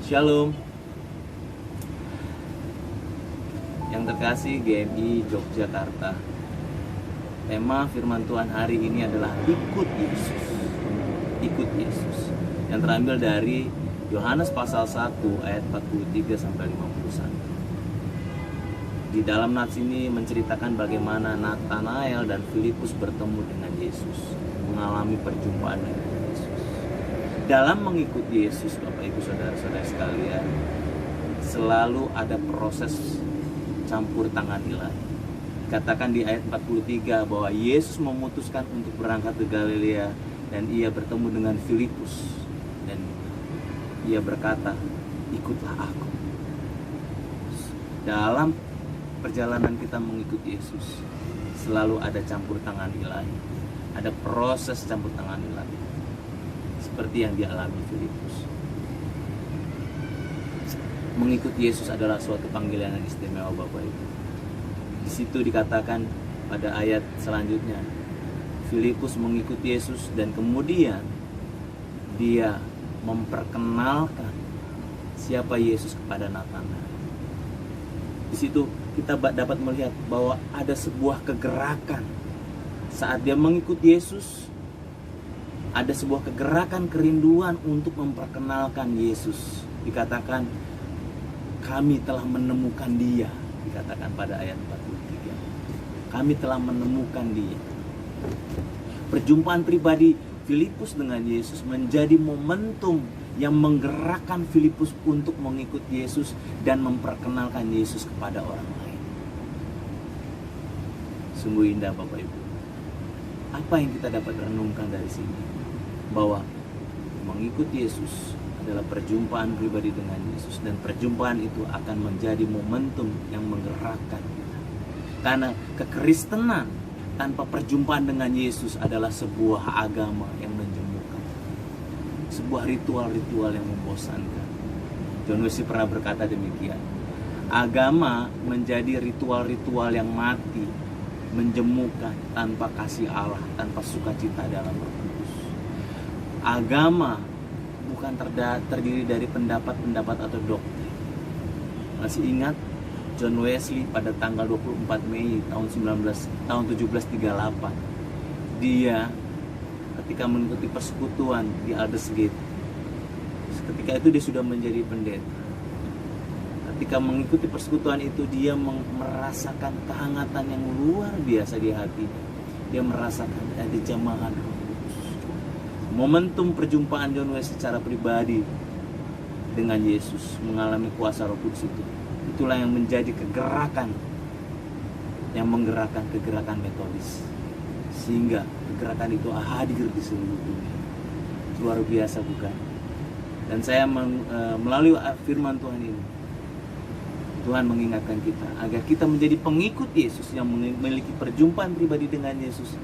Shalom. Yang terkasih GMI Yogyakarta. Tema firman Tuhan hari ini adalah ikut Yesus. Ikut Yesus. Yang terambil dari Yohanes pasal 1 ayat 43 sampai 51. Di dalam nats ini menceritakan bagaimana Nathanael dan Filipus bertemu dengan Yesus, mengalami perjumpaan dengan Yesus. Dalam mengikuti Yesus, Bapak Ibu Saudara-saudara sekalian, selalu ada proses campur tangan ilahi. Katakan di ayat 43 bahwa Yesus memutuskan untuk berangkat ke Galilea dan ia bertemu dengan Filipus dan ia berkata, "Ikutlah aku." Dalam perjalanan kita mengikuti Yesus, selalu ada campur tangan ilahi, ada proses campur tangan ilahi. Seperti yang dialami Filipus. Mengikuti Yesus adalah suatu panggilan yang istimewa, Bapak Ibu. Di situ dikatakan pada ayat selanjutnya, Filipus mengikuti Yesus dan kemudian dia memperkenalkan siapa Yesus kepada Nathanael. Di situ kita dapat melihat bahwa ada sebuah kegerakan saat dia mengikuti Yesus. Ada sebuah kegerakan kerinduan untuk memperkenalkan Yesus. Dikatakan kami telah menemukan dia. Dikatakan pada ayat 43. Kami telah menemukan dia. Perjumpaan pribadi Filipus dengan Yesus menjadi momentum yang menggerakkan Filipus untuk mengikuti Yesus dan memperkenalkan Yesus kepada orang lain. Sungguh indah, Bapak Ibu. Apa yang kita dapat renungkan dari sini? Bahwa mengikuti Yesus adalah perjumpaan pribadi dengan Yesus, dan perjumpaan itu akan menjadi momentum yang menggerakkan kita. Karena kekristenan tanpa perjumpaan dengan Yesus adalah sebuah agama yang menjemukan, sebuah ritual-ritual yang membosankan. John Wesley pernah berkata demikian, agama menjadi ritual-ritual yang mati, menjemukan, tanpa kasih Allah, tanpa sukacita dalam Roh Kudus. Agama bukan terdiri dari pendapat-pendapat atau doktrin. Masih ingat John Wesley pada tanggal 24 Mei tahun 1738. Dia ketika mengikuti persekutuan di Aldersgate. Ketika itu dia sudah menjadi pendeta. Ketika mengikuti persekutuan itu dia merasakan kehangatan yang luar biasa di hatinya. Dia merasakan ada jamahan Roh Kudus. Momentum perjumpaan John Wesley secara pribadi dengan Yesus, mengalami kuasa Roh Kudus itu. Itulah yang menjadi kegerakan, yang menggerakkan kegerakan metodis, sehingga kegerakan itu hadir di seluruh dunia. Luar biasa, bukan? Dan saya melalui firman Tuhan ini, Tuhan mengingatkan kita agar kita menjadi pengikut Yesus yang memiliki perjumpaan pribadi dengan Yesus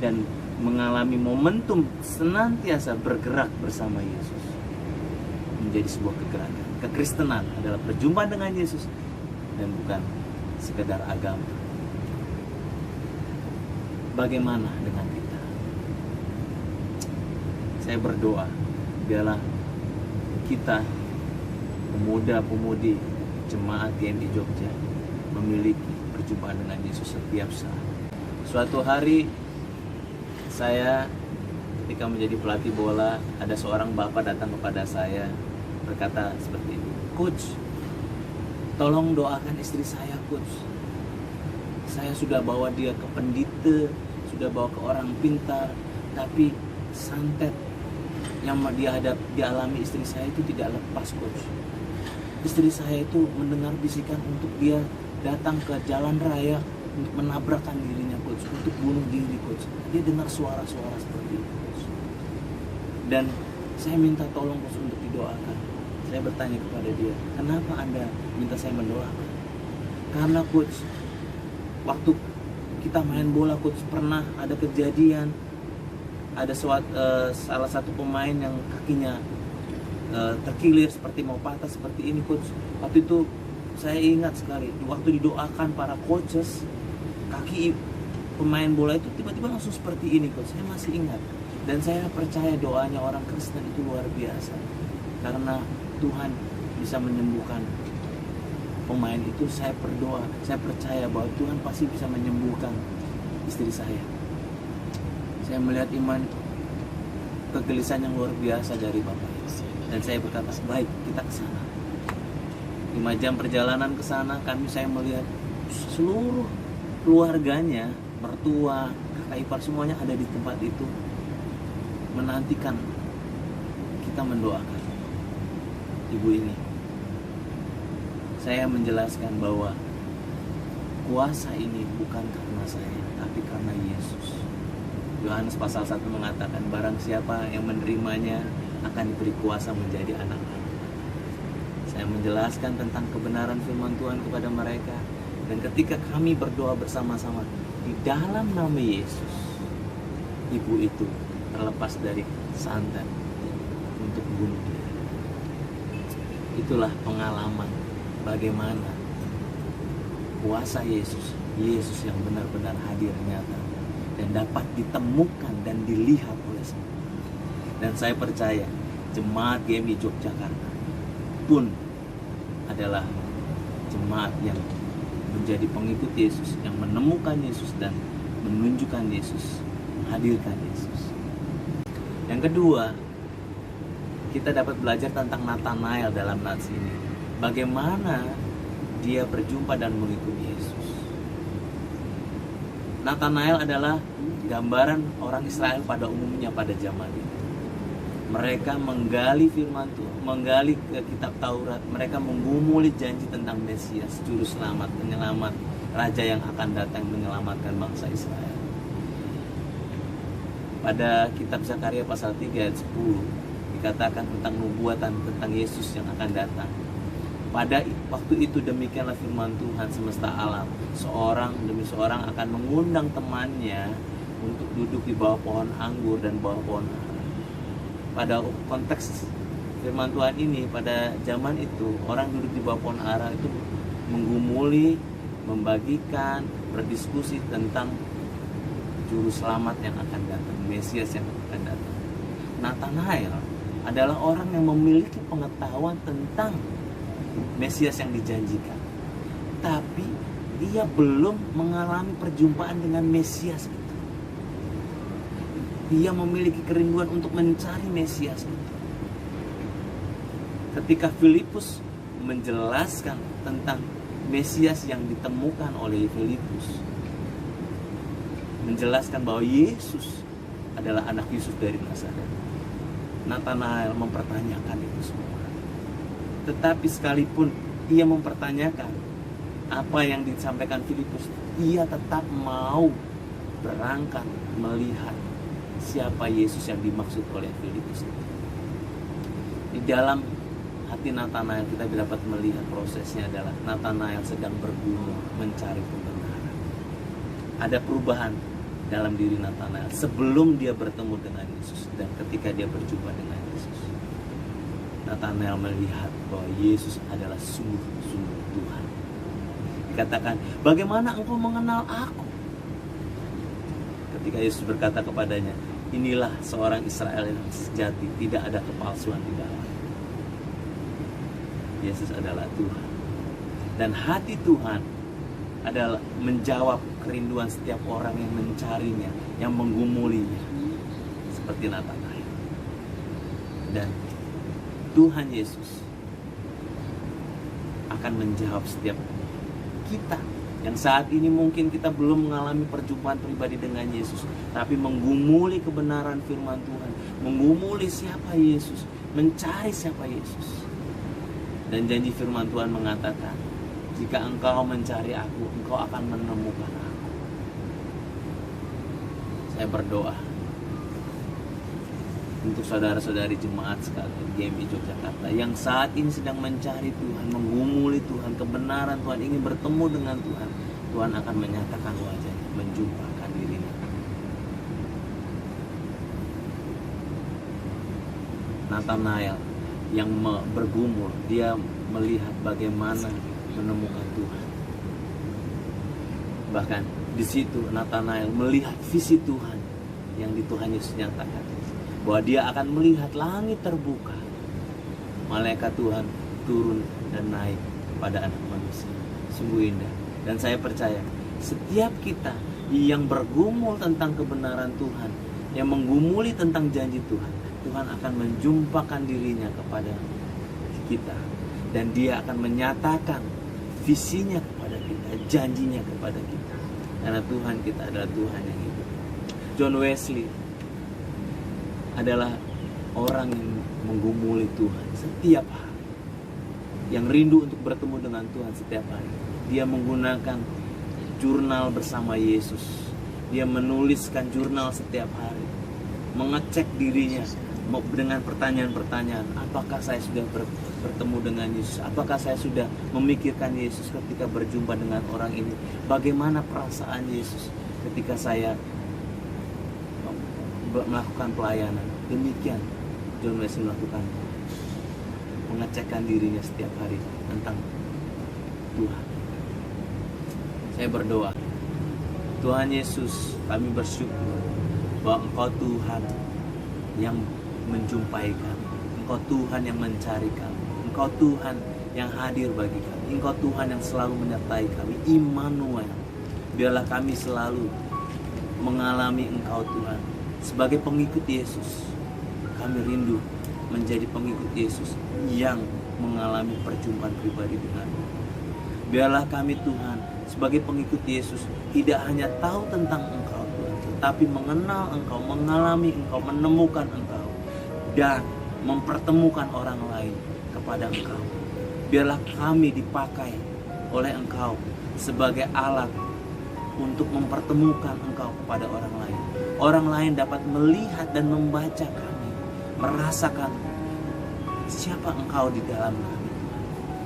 dan mengalami momentum senantiasa bergerak bersama Yesus. Menjadi sebuah kegerakan. Kekristenan adalah perjumpaan dengan Yesus dan bukan sekedar agama. Bagaimana dengan kita? Saya berdoa biarlah kita, pemuda-pemudi jemaat GMI Jogja, memiliki perjumpaan dengan Yesus setiap saat. Suatu hari saya ketika menjadi pelatih bola, ada seorang bapak datang kepada saya berkata seperti ini, "Coach, tolong doakan istri saya, Coach. Saya sudah bawa dia ke pendeta, sudah bawa ke orang pintar, tapi santet yang dialami istri saya itu tidak lepas, Coach. Istri saya itu mendengar bisikan untuk dia datang ke jalan raya untuk menabrakkan dirinya, Coach, untuk bunuh diri, Coach. Dia dengar suara-suara seperti itu, Coach. Dan saya minta tolong, Coach, untuk didoakan." Saya bertanya kepada dia, "Kenapa Anda minta saya mendoakan?" "Karena, Coach, waktu kita main bola, Coach, pernah ada kejadian, ada salah satu pemain yang kakinya terkilir seperti mau patah seperti ini, Coach. Waktu itu saya ingat sekali, waktu didoakan para coaches, kaki pemain bola itu tiba-tiba langsung seperti ini, Coach." Saya masih ingat. Dan saya percaya doanya orang Kristen itu luar biasa. Karena Tuhan bisa menyembuhkan pemain itu, saya berdoa, saya percaya bahwa Tuhan pasti bisa menyembuhkan istri saya. Saya melihat iman kegelisahan yang luar biasa dari Bapak. Dan saya berkata, baik, kita ke sana. 5 jam perjalanan ke sana, saya melihat seluruh keluarganya, mertua, kakak ipar, semuanya ada di tempat itu, menantikan kita mendoakan ibu ini. Saya menjelaskan bahwa kuasa ini bukan karena saya, tapi karena Yesus. Yohanes pasal 1 mengatakan, barang siapa yang menerimanya akan diberi kuasa menjadi anak-anak. Saya menjelaskan tentang kebenaran firman Tuhan kepada mereka. Dan ketika kami berdoa bersama-sama di dalam nama Yesus, ibu itu terlepas dari santan untuk bunuh diri. Itulah pengalaman bagaimana kuasa Yesus yang benar-benar hadir nyata dan dapat ditemukan dan dilihat oleh semua. Dan saya percaya jemaat GMI Yogyakarta pun adalah jemaat yang menjadi pengikut Yesus, yang menemukan Yesus dan menunjukkan Yesus, menghadirkan Yesus. Yang kedua, kita dapat belajar tentang Nathanael dalam nats ini. Bagaimana dia berjumpa dan mengikuti Yesus. Nathanael adalah gambaran orang Israel pada umumnya pada zaman itu. Mereka menggali firman Tuhan, menggali ke kitab Taurat. Mereka menggumuli janji tentang Mesias, juru selamat, penyelamat, raja yang akan datang menyelamatkan bangsa Israel. Pada kitab Zakaria pasal 3 ayat 10 dikatakan tentang nubuatan tentang Yesus yang akan datang. Pada waktu itu demikianlah firman Tuhan semesta alam. Seorang demi seorang akan mengundang temannya untuk duduk di bawah pohon anggur dan bawah pohon ara. Pada konteks firman Tuhan ini, pada zaman itu orang duduk di bawah pohon ara itu menggumuli, membagikan, berdiskusi tentang juru selamat yang akan datang, Mesias yang akan datang. Nathanael adalah orang yang memiliki pengetahuan tentang Mesias yang dijanjikan, tapi dia belum mengalami perjumpaan dengan Mesias itu. Dia memiliki kerinduan untuk mencari Mesias itu. Ketika Filipus menjelaskan tentang Mesias yang ditemukan oleh Filipus, menjelaskan bahwa Yesus adalah anak Yusuf dari Nazaret, Nathanael mempertanyakan itu semua. Tetapi sekalipun ia mempertanyakan apa yang disampaikan Filipus, ia tetap mau berangkat melihat siapa Yesus yang dimaksud oleh Filipus. Di dalam hati Nathanael kita dapat melihat prosesnya adalah Nathanael sedang bergumul mencari kebenaran. Ada perubahan dalam diri Nathanael sebelum dia bertemu dengan Yesus dan ketika dia berjumpa dengan Yesus. Nathanael melihat bahwa Yesus adalah sungguh-sungguh Tuhan. Dikatakan, bagaimana engkau mengenal aku? Ketika Yesus berkata kepadanya, inilah seorang Israel yang sejati, tidak ada kepalsuan di dalam. Yesus adalah Tuhan. Dan hati Tuhan adalah menjawab kerinduan setiap orang yang mencarinya, yang menggumulinya. Seperti Nathanael. Dan Tuhan Yesus akan menjawab setiap kita yang saat ini mungkin kita belum mengalami perjumpaan pribadi dengan Yesus, tapi menggumuli kebenaran firman Tuhan, menggumuli siapa Yesus, mencari siapa Yesus. Dan janji firman Tuhan mengatakan, jika engkau mencari aku, engkau akan menemukan aku. Saya berdoa untuk saudara-saudari jemaat sekalian GMI Yogyakarta yang saat ini sedang mencari Tuhan, menggumuli Tuhan, kebenaran Tuhan, ingin bertemu dengan Tuhan. Tuhan akan menyatakan wajahnya, menjumpakan dirinya. Nathanael yang bergumul, dia melihat bagaimana menemukan Tuhan. Bahkan di situ Nathanael melihat visi Tuhan yang di Tuhan Yesus nyatakan, bahwa dia akan melihat langit terbuka, malaikat Tuhan turun dan naik pada anak manusia. Sungguh indah. Dan saya percaya setiap kita yang bergumul tentang kebenaran Tuhan, yang menggumuli tentang janji Tuhan, Tuhan akan menjumpakan dirinya kepada kita, dan Dia akan menyatakan visinya kepada kita, janjinya kepada kita. Karena Tuhan kita adalah Tuhan yang hidup. John Wesley adalah orang yang menggumuli Tuhan setiap hari, yang rindu untuk bertemu dengan Tuhan setiap hari. Dia menggunakan jurnal bersama Yesus. Dia menuliskan jurnal setiap hari, mengecek dirinya dengan pertanyaan-pertanyaan. Apakah saya sudah bertemu dengan Yesus? Apakah saya sudah memikirkan Yesus ketika berjumpa dengan orang ini? Bagaimana perasaan Yesus ketika saya melakukan pelayanan? Demikian John Wesley melakukan, mengecekkan dirinya setiap hari tentang Tuhan. Saya berdoa, Tuhan Yesus, kami bersyukur bahwa Engkau Tuhan yang menjumpai kami, Engkau Tuhan yang mencari kami, Engkau Tuhan yang hadir bagi kami, Engkau Tuhan yang selalu menyertai kami, Immanuel. Biarlah kami selalu mengalami Engkau Tuhan. Sebagai pengikut Yesus, kami rindu menjadi pengikut Yesus yang mengalami perjumpaan pribadi denganmu. Biarlah kami Tuhan, sebagai pengikut Yesus, tidak hanya tahu tentang Engkau Tuhan, tetapi mengenal Engkau, mengalami Engkau, menemukan Engkau, dan mempertemukan orang lain kepada Engkau. Biarlah kami dipakai oleh Engkau sebagai alat untuk mempertemukan Engkau kepada orang lain. Orang lain dapat melihat dan membaca kami, merasakan siapa Engkau di dalam kami.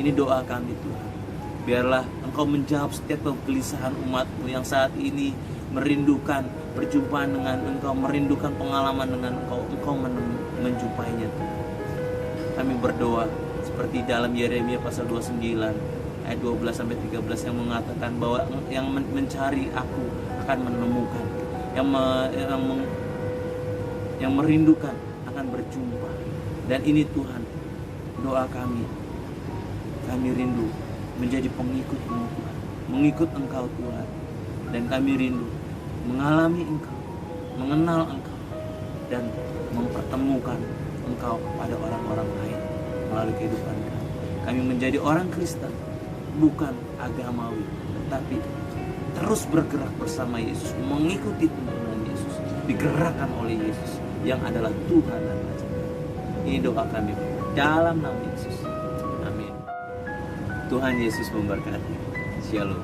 Ini doa kami Tuhan. Biarlah Engkau menjawab setiap kegelisahan umat-Mu yang saat ini merindukan perjumpaan dengan Engkau, merindukan pengalaman dengan Engkau. Engkau menjumpainya Tuhan. Kami berdoa seperti dalam Yeremia pasal 29 ayat 12-13 yang mengatakan bahwa yang mencari Aku akan menemukan, yang merindukan akan berjumpa. Dan ini Tuhan, doa kami rindu menjadi pengikut-Mu Tuhan, mengikut Engkau Tuhan. Dan kami rindu mengalami Engkau, mengenal Engkau, dan mempertemukan Engkau kepada orang-orang lain melalui kehidupan kami. Kami menjadi orang Kristen, bukan agamawi, tetapi terus bergerak bersama Yesus, mengikuti tuntunan Yesus, digerakkan oleh Yesus yang adalah Tuhan dan Raja. Ini doa kami dalam nama Yesus. Amin. Tuhan Yesus memberkati. Shalom.